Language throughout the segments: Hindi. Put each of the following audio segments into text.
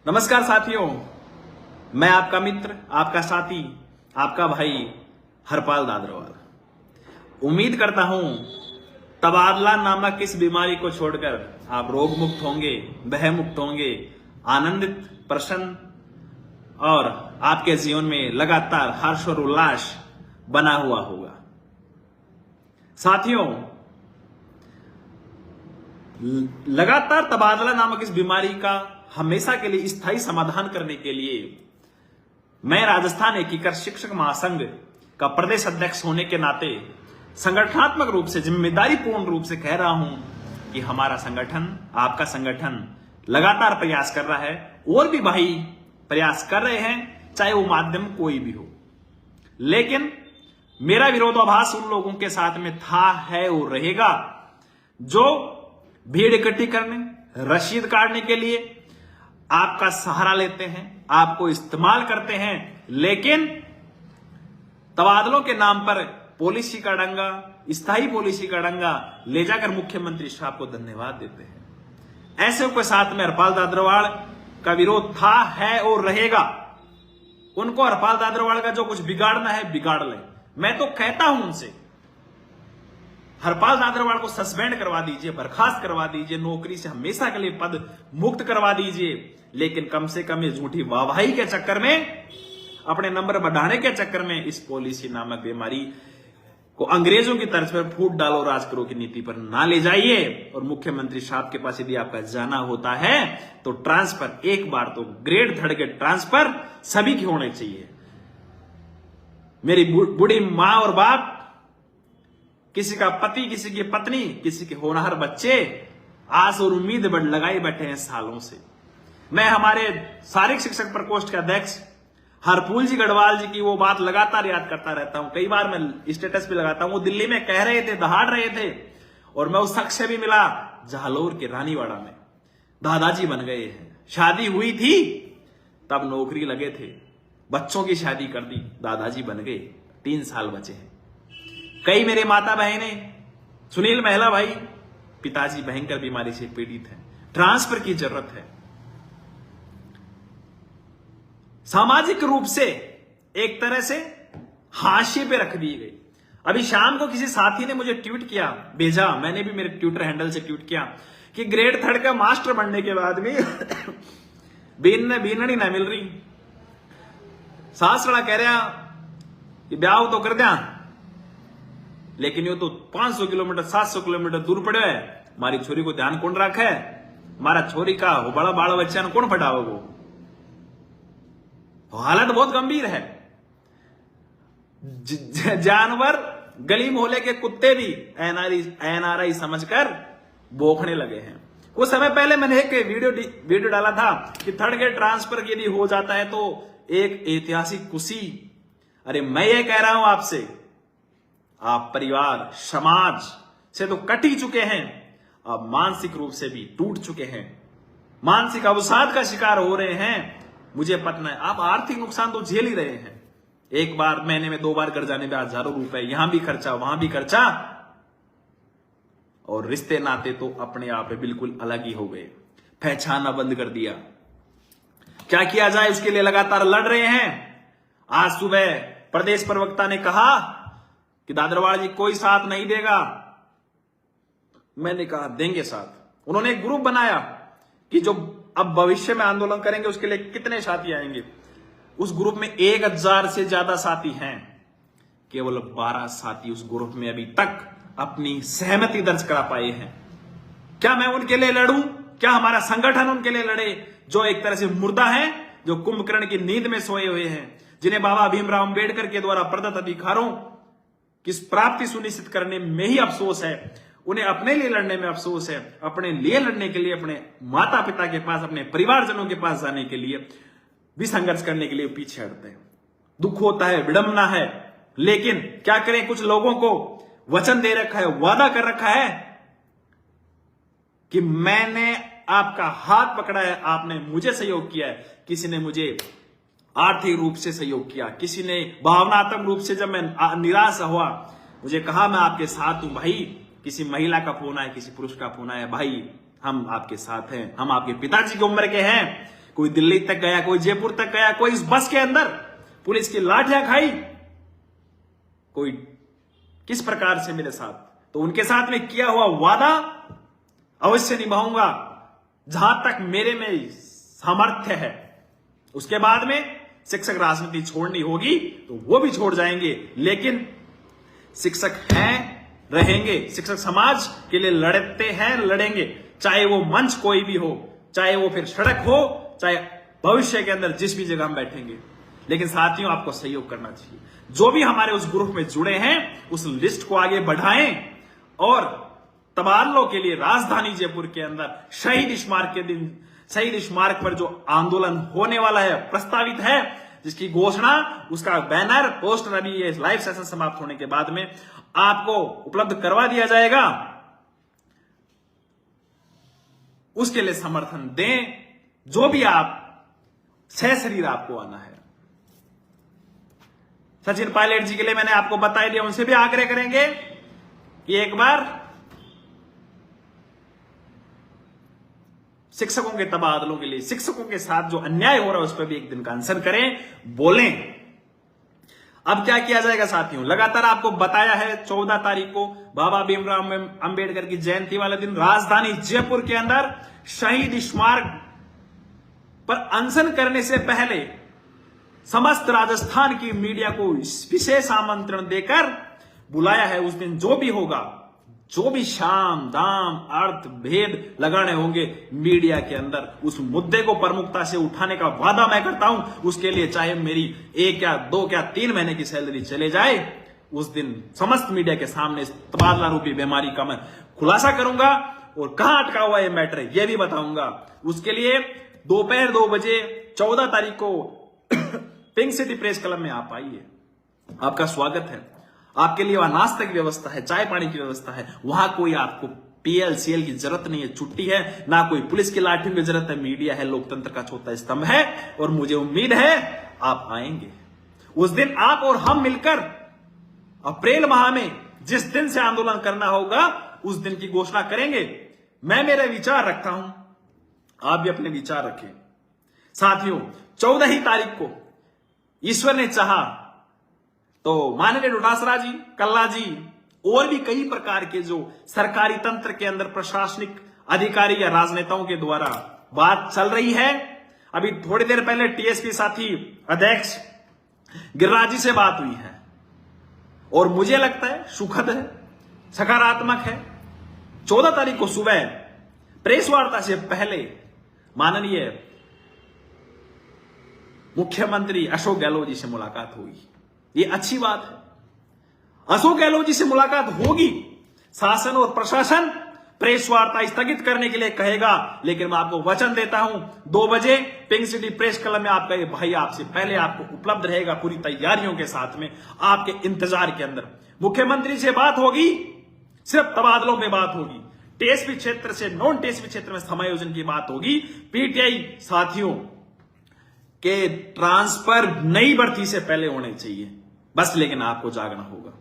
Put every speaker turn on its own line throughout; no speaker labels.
नमस्कार साथियों, मैं आपका मित्र, आपका साथी, आपका भाई हरपाल दादरवाल। उम्मीद करता हूं तबादला नामक इस बीमारी को छोड़कर आप रोग मुक्त होंगे, भय मुक्त होंगे, आनंदित, प्रसन्न और आपके जीवन में लगातार हर्ष और उल्लास बना हुआ होगा। साथियों, लगातार तबादला नामक इस बीमारी का हमेशा के लिए स्थायी समाधान करने के लिए मैं राजस्थान एकीकृत शिक्षक महासंघ का प्रदेश अध्यक्ष होने के नाते संगठनात्मक रूप से, जिम्मेदारी पूर्ण रूप से कह रहा हूं कि हमारा संगठन, आपका संगठन लगातार प्रयास कर रहा है और भी भाई प्रयास कर रहे हैं, चाहे वो माध्यम कोई भी हो। लेकिन मेरा विरोधाभास उन लोगों के साथ में था, है और रहेगा जो भीड़ इकट्ठी करने, रसीद काटने के लिए आपका सहारा लेते हैं, आपको इस्तेमाल करते हैं, लेकिन तबादलों के नाम पर पॉलिसी का डंगा, स्थायी पॉलिसी का डंगा ले जाकर मुख्यमंत्री साहब को धन्यवाद देते हैं। ऐसे के साथ में हरपाल दादरवाल का विरोध था, है और रहेगा। उनको हरपाल दादरवाल का जो कुछ बिगाड़ना है बिगाड़ ले। मैं तो कहता हूं उनसे, हरपाल दादरवाल को सस्पेंड करवा दीजिए, बर्खास्त करवा दीजिए, नौकरी से हमेशा के लिए पद मुक्त करवा दीजिए, लेकिन कम से कम ये झूठी वाहवाही के चक्कर में, अपने नंबर बढ़ाने के चक्कर में इस पॉलिसी नामक बीमारी को अंग्रेजों की तर्ज पर फूट डालो, राज करो की नीति पर ना ले जाइए। और मुख्यमंत्री साहब के पास यदि आपका जाना होता है तो ट्रांसफर, एक बार तो ग्रेड थर्ड के ट्रांसफर सभी के होने चाहिए। मेरी बूढ़ी मां और बाप, किसी का पति, किसी की पत्नी, किसी के होनहार बच्चे आस और उम्मीद लगाए बैठे हैं सालों से। मैं हमारे शारीरिक शिक्षक प्रकोष्ठ के अध्यक्ष हरपूल जी गढ़वाल जी की वो बात लगातार याद करता रहता हूं। कई बार मैं स्टेटस पे लगाता हूं, वो दिल्ली में कह रहे थे, दहाड़ रहे थे, और मैं उस शख्स से भी मिला जालोर के रानीवाड़ा में। दादाजी बन गए हैं। शादी हुई थी तब नौकरी लगे थे, बच्चों की शादी कर दी, दादाजी बन गए, 3 साल बचे हैं। कई मेरे माता बहने, सुनील महिला भाई, पिताजी भयंकर बीमारी से पीड़ित हैं, ट्रांसफर की जरूरत है। सामाजिक रूप से एक तरह से हाशिए पे रख दी गई। अभी शाम को किसी साथी ने मुझे ट्वीट किया, भेजा, मैंने भी मेरे ट्विटर हैंडल से ट्वीट किया कि ग्रेड थर्ड का मास्टर बनने के बाद भी बीननी ना मिल रही। सास लड़ा कह रहा कि ब्याह तो कर दिया, लेकिन ये तो 500 किलोमीटर 700 किलोमीटर दूर पड़े है। हमारी छोरी को ध्यान कौन रखा है? हमारा छोरी का वो बड़ा बाड़ा बच्चा ने कौन फटाओ? वो हालत बहुत गंभीर है। जानवर, गली मोहल्ले के कुत्ते भी एनआरआई समझकर भौंकने लगे हैं। कुछ समय पहले मैंने एक वीडियो डाला था कि थर्ड ग्रेड ट्रांसफर यदि हो जाता है तो एक ऐतिहासिक खुशी। अरे मैं ये कह रहा हूं आपसे, आप परिवार, समाज से तो कट ही चुके हैं, आप मानसिक रूप से भी टूट चुके हैं, मानसिक अवसाद का शिकार हो रहे हैं। मुझे पता है आप आर्थिक नुकसान तो झेल ही रहे हैं। एक बार महीने में 2 बार घर जाने में हजारों रुपए, यहां भी खर्चा, वहां भी खर्चा, और रिश्ते नाते तो अपने आप में बिल्कुल अलग ही हो गए, पहचानना बंद कर दिया। क्या किया जाए उसके लिए लगातार लड़ रहे हैं। आज सुबह प्रदेश प्रवक्ता ने कहा कि दादरवाल जी कोई साथ नहीं देगा। मैंने कहा देंगे साथ। उन्होंने एक ग्रुप बनाया कि जो अब भविष्य में आंदोलन करेंगे उसके लिए कितने साथी आएंगे। उस ग्रुप में 1000 से ज्यादा साथी हैं, केवल 12 साथी उस ग्रुप में अभी तक अपनी सहमति दर्ज करा पाए हैं। क्या मैं उनके लिए लड़ूं? क्या हमारा संगठन उनके लिए लड़े जो एक तरह से मुर्दा है, जो कुंभकर्ण की नींद में सोए हुए हैं, जिन्हें बाबा भीमराव अंबेडकर के द्वारा प्रदत्त अधिकारों की प्राप्ति सुनिश्चित करने में ही अफसोस है, उन्हें अपने लिए लड़ने में अफसोस है। अपने लिए लड़ने के लिए अपने माता पिता के पास, अपने परिवारजनों के पास जाने के लिए भी संघर्ष करने के लिए पीछे हटते हैं। दुख होता है, विडंबना है, लेकिन क्या करें, कुछ लोगों को वचन दे रखा है, वादा कर रखा है कि मैंने आपका हाथ पकड़ा है, आपने मुझे सहयोग किया है। किसी ने मुझे आर्थिक रूप से सहयोग किया, किसी ने भावनात्मक रूप से, जब मैं निराश हुआ, मुझे कहा मैं आपके साथ हूं भाई। किसी महिला का फोन आया, किसी पुरुष का फोन आया, भाई हम आपके साथ हैं, हम आपके पिताजी की उम्र के हैं। कोई दिल्ली तक गया, कोई जयपुर तक गया, कोई इस बस के अंदर पुलिस की लाठियां खाई, कोई किस प्रकार से मेरे साथ। तो उनके साथ में किया हुआ वादा अवश्य निभाऊंगा जहां तक मेरे में सामर्थ्य है। उसके बाद में शिक्षक राजनीति छोड़नी होगी तो वो भी छोड़ जाएंगे, लेकिन शिक्षक हैं, रहेंगे, शिक्षक समाज के लिए लड़ते हैं, लड़ेंगे, चाहे वो मंच कोई भी हो, चाहे वो फिर सड़क हो, चाहे भविष्य के अंदर जिस भी जगह हम बैठेंगे। लेकिन साथियों, आपको सहयोग करना चाहिए। जो भी हमारे उस ग्रुप में जुड़े हैं उस लिस्ट को आगे बढ़ाएं और तबादलों के लिए राजधानी जयपुर के अंदर शहीद स्मारक के दिन, शहीद स्मारक पर जो आंदोलन होने वाला है, प्रस्तावित है, जिसकी घोषणा, उसका बैनर, पोस्टर अभी ये लाइव सेशन समाप्त होने के बाद में आपको उपलब्ध करवा दिया जाएगा। उसके लिए समर्थन दें। जो भी आप सशरीर आपको आना है। सचिन पायलट जी के लिए मैंने आपको बता दिया, उनसे भी आग्रह करेंगे कि एक बार शिक्षकों के तबादलों के लिए, शिक्षकों के साथ जो अन्याय हो रहा है उस पर भी एक दिन का अनशन करें, बोलें। अब क्या किया जाएगा साथियों, लगातार आपको बताया है 14 तारीख को बाबा भीमराव अंबेडकर की जयंती वाले दिन राजधानी जयपुर के अंदर शहीद स्मारक पर अनशन करने से पहले समस्त राजस्थान की मीडिया को विशेष आमंत्रण देकर बुलाया है। उस दिन जो भी होगा, जो भी शाम दाम अर्थ भेद लगाने होंगे मीडिया के अंदर, उस मुद्दे को प्रमुखता से उठाने का वादा मैं करता हूं। उसके लिए चाहे मेरी 1 या 2 या 3 महीने की सैलरी चले जाए, उस दिन समस्त मीडिया के सामने तबादला रूपी बीमारी का मैं खुलासा करूंगा और कहां अटका हुआ यह मैटर है यह भी बताऊंगा। उसके लिए दोपहर 2 बजे 14 तारीख को पिंक सिटी प्रेस क्लब में आप आइए, आपका स्वागत है। आपके लिए वहां नाश्ते की व्यवस्था है, चाय पानी की व्यवस्था है। वहां कोई आपको PL-CL की जरूरत नहीं है, छुट्टी है, ना कोई पुलिस की लाठियों की जरूरत है। मीडिया है, लोकतंत्र का चौथा स्तंभ है और मुझे उम्मीद है आप आएंगे। उस दिन आप और हम मिलकर अप्रैल माह में जिस दिन से आंदोलन करना होगा उस दिन की घोषणा करेंगे। मैं मेरे विचार रखता हूं, आप भी अपने विचार रखें। साथियों, 14 ही तारीख को ईश्वर ने चाहा तो माननीय डोटासरा जी, कल्ला जी और भी कई प्रकार के जो सरकारी तंत्र के अंदर प्रशासनिक अधिकारी या राजनेताओं के द्वारा बात चल रही है। अभी थोड़ी देर पहले TSP साथी अध्यक्ष गिरिराज जी से बात हुई है और मुझे लगता है सुखद है, सकारात्मक है। 14 तारीख को सुबह प्रेस वार्ता से पहले माननीय मुख्यमंत्री अशोक गहलोत जी से मुलाकात होगी। ये अच्छी बात है। अशोक गहलोत जी से मुलाकात होगी, शासन और प्रशासन प्रेस वार्ता स्थगित करने के लिए कहेगा, लेकिन मैं आपको वचन देता हूं 2 बजे पिंक सिटी प्रेस क्लब में आपका ये भाई आपसे पहले आपको उपलब्ध रहेगा पूरी तैयारियों के साथ में, आपके इंतजार के अंदर। मुख्यमंत्री से बात होगी, सिर्फ तबादलों में बात होगी, टीएसपी क्षेत्र से नॉन टीएसपी क्षेत्र में समायोजन की बात होगी। पीटीआई साथियों के ट्रांसफर नई भर्ती से पहले होने चाहिए बस, लेकिन आपको जागना होगा।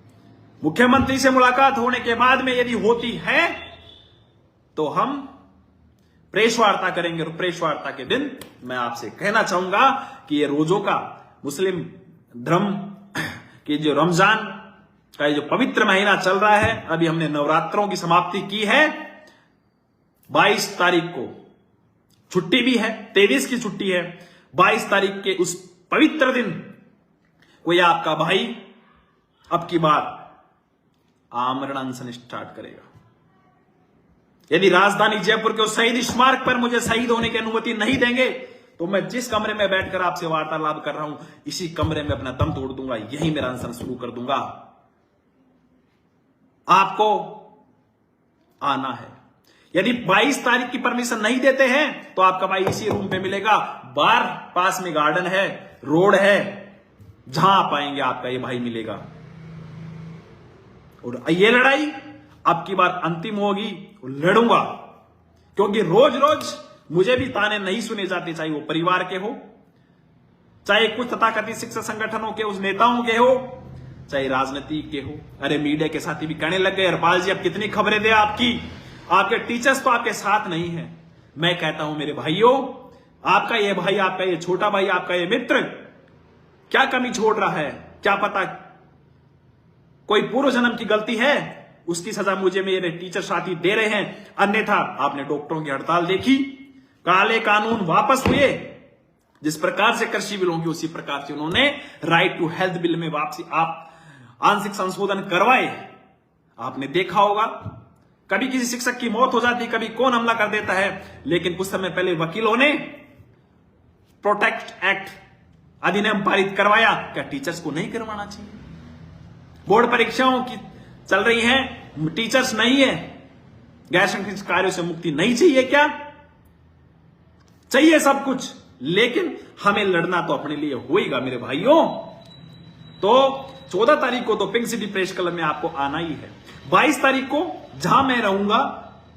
मुख्यमंत्री से मुलाकात होने के बाद में यदि होती है तो हम प्रेस वार्ता करेंगे और प्रेस वार्ता के दिन मैं आपसे कहना चाहूंगा कि ये रोजों का मुस्लिम धर्म की जो रमजान का जो पवित्र महीना चल रहा है, अभी हमने नवरात्रों की समाप्ति की है। 22 तारीख को छुट्टी भी है, 23 की छुट्टी है। 22 तारीख के उस पवित्र दिन कोई आपका भाई अब की बार आमरण अनशन स्टार्ट करेगा। यदि राजधानी जयपुर के उस शहीद स्मारक पर मुझे शहीद होने की अनुमति नहीं देंगे तो मैं जिस कमरे में बैठकर आपसे वार्तालाप कर रहा हूं इसी कमरे में अपना दम तोड़ दूंगा, यही मेरा अनशन शुरू कर दूंगा। आपको आना है। यदि 22 तारीख की परमिशन नहीं देते हैं तो आपका भाई इसी रूम पे मिलेगा। बार पास में गार्डन है, रोड है, जहां आप आएंगे आपका ये भाई मिलेगा। और ये लड़ाई अब की बार अंतिम होगी, लड़ूंगा, क्योंकि रोज रोज मुझे भी ताने नहीं सुने जाते, चाहे वो परिवार के हो, चाहे कुछ तथाकथित शिक्षक संगठनों के उस नेताओं के हो, चाहे राजनीति के हो। अरे मीडिया के साथी भी कहने लग गए, हरपाल जी अब कितनी खबरें दे आपकी, आपके टीचर्स तो आपके साथ नहीं है। मैं कहता हूं मेरे भाइयों, आपका ये भाई, आपका ये छोटा भाई, आपका ये मित्र क्या कमी छोड़ रहा है, क्या पता कोई पूर्व जन्म की गलती है, उसकी सजा मुझे मेरे टीचर साथी दे रहे हैं। अन्यथा आपने डॉक्टरों की हड़ताल देखी, काले कानून वापस हुए, जिस प्रकार से कृषि बिल होंगे उसी प्रकार से उन्होंने राइट टू हेल्थ बिल में वापसी आप आंशिक संशोधन करवाए। आपने देखा होगा कभी किसी शिक्षक की मौत हो जाती, कभी कौन हमला कर देता है, लेकिन कुछ समय पहले वकीलों ने प्रोटेक्ट एक्ट अधिनियम पारित करवाया। क्या टीचर्स को नहीं करवाना चाहिए? बोर्ड परीक्षाओं की चल रही हैं, टीचर्स नहीं है, गैर शैक्षणिक कार्यों से मुक्ति नहीं चाहिए क्या? चाहिए सब कुछ, लेकिन हमें लड़ना तो अपने लिए होएगा मेरे भाइयों। तो 14 तारीख को तो पिंक सिटी प्रेस क्लब में आपको आना ही है। 22 तारीख को जहां मैं रहूंगा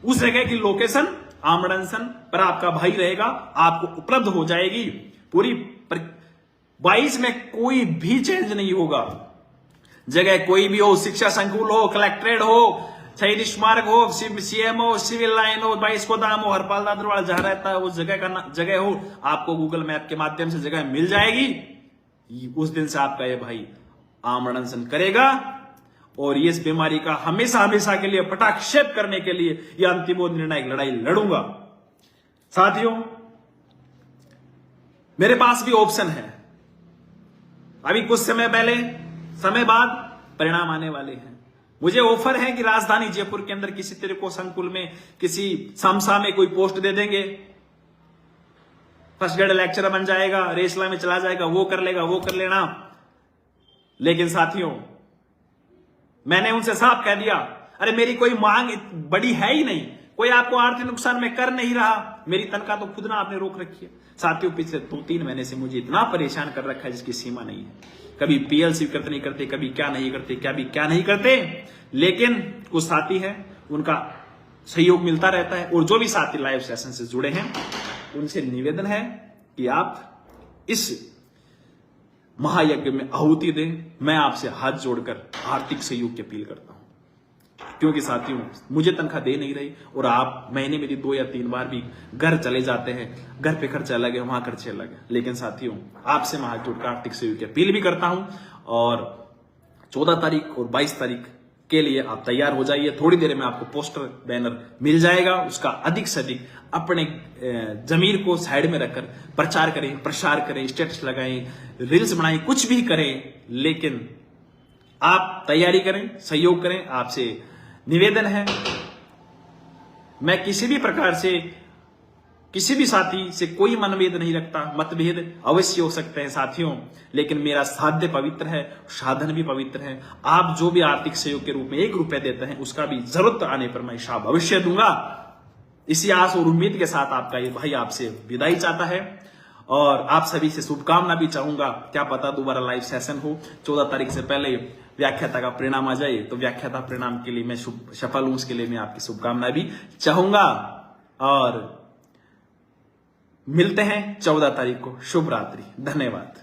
उस जगह की लोकेशन आमडनसन पर आपका भाई रहेगा, आपको उपलब्ध हो जाएगी पूरी 22 में कोई भी चेंज नहीं होगा। जगह कोई भी हो, शिक्षा संकुल हो, कलेक्ट्रेट हो, शहीद स्मारक हो, सीएम हो, सिविल लाइन हो, 22 गोदाम हो, हरपाल दादरवाड़ा जहां रहता है उस जगह का जगह हो, आपको गूगल मैप के माध्यम से जगह मिल जाएगी। उस दिन से आपका ये भाई आमरण करेगा और इस बीमारी का हमेशा हमेशा के लिए पटाक्षेप करने के लिए यह अंतिम और निर्णायक लड़ाई लड़ूंगा। साथियों, मेरे पास भी ऑप्शन है। अभी कुछ समय बाद परिणाम आने वाले हैं। मुझे ऑफर है कि राजधानी जयपुर के अंदर किसी त्रिको संकुल में किसी समसा में कोई पोस्ट दे देंगे, फर्स्ट ग्रेड लेक्चरर बन जाएगा, रेसला में चला जाएगा, वो कर लेगा, वो कर लेना। लेकिन साथियों, मैंने उनसे साफ कह दिया, अरे मेरी कोई मांग बड़ी है ही नहीं, कोई आपको आर्थिक नुकसान में कर नहीं रहा, मेरी तनख्वाह तो खुद ना आपने रोक रखी है। साथियों, पिछले 2-3 महीने से मुझे इतना परेशान कर रखा है जिसकी सीमा नहीं है। कभी पीएल स्वीकृत नहीं करते, कभी क्या नहीं करते, क्या नहीं करते, लेकिन कुछ साथी है उनका सहयोग मिलता रहता है। और जो भी साथी लाइव सेशन से जुड़े हैं उनसे निवेदन है कि आप इस महायज्ञ में आहुति दें। मैं आपसे हाथ जोड़कर आर्थिक सहयोग की अपील करता हूं, क्योंकि साथियों मुझे तनख्वाह दे नहीं रही और आप महीने में 2 या 3 बार भी घर चले जाते हैं, घर पे खर्चा लगे, वहां खर्चे लगे। लेकिन साथियों, आपसे मैं हाथ जोड़कर आर्थिक सहयोग की अपील भी करता हूं और 14 तारीख और 22 तारीख के लिए आप तैयार हो जाइए। थोड़ी देर में आपको पोस्टर बैनर मिल जाएगा, उसका अधिक से अधिक अपने जमीर को साइड में रखकर प्रचार करें, प्रसार करें, स्टेटस लगाएं, रील्स बनाएं, कुछ भी करें, लेकिन आप तैयारी करें, सहयोग करें। आपसे निवेदन है, मैं किसी भी प्रकार से किसी भी साथी से कोई मनभेद नहीं रखता। मतभेद अवश्य हो सकते हैं साथियों, लेकिन मेरा साध्य पवित्र है, साधन भी पवित्र है। आप जो भी आर्थिक सहयोग के रूप में 1 रुपया देते हैं, उसका भी जरूरत आने पर मैं हिसाब अवश्य दूंगा। इसी आस और उम्मीद के साथ आपका ये भाई आपसे विदाई चाहता है और आप सभी से शुभकामना भी चाहूंगा। क्या पता दोबारा लाइव सेशन हो, 14 तारीख से पहले व्याख्याता का परिणाम आ जाए, तो व्याख्याता परिणाम के लिए मैं सफल हूं, उसके लिए मैं आपकी शुभकामना भी चाहूंगा। और मिलते हैं 14 तारीख को। शुभ रात्रि, धन्यवाद।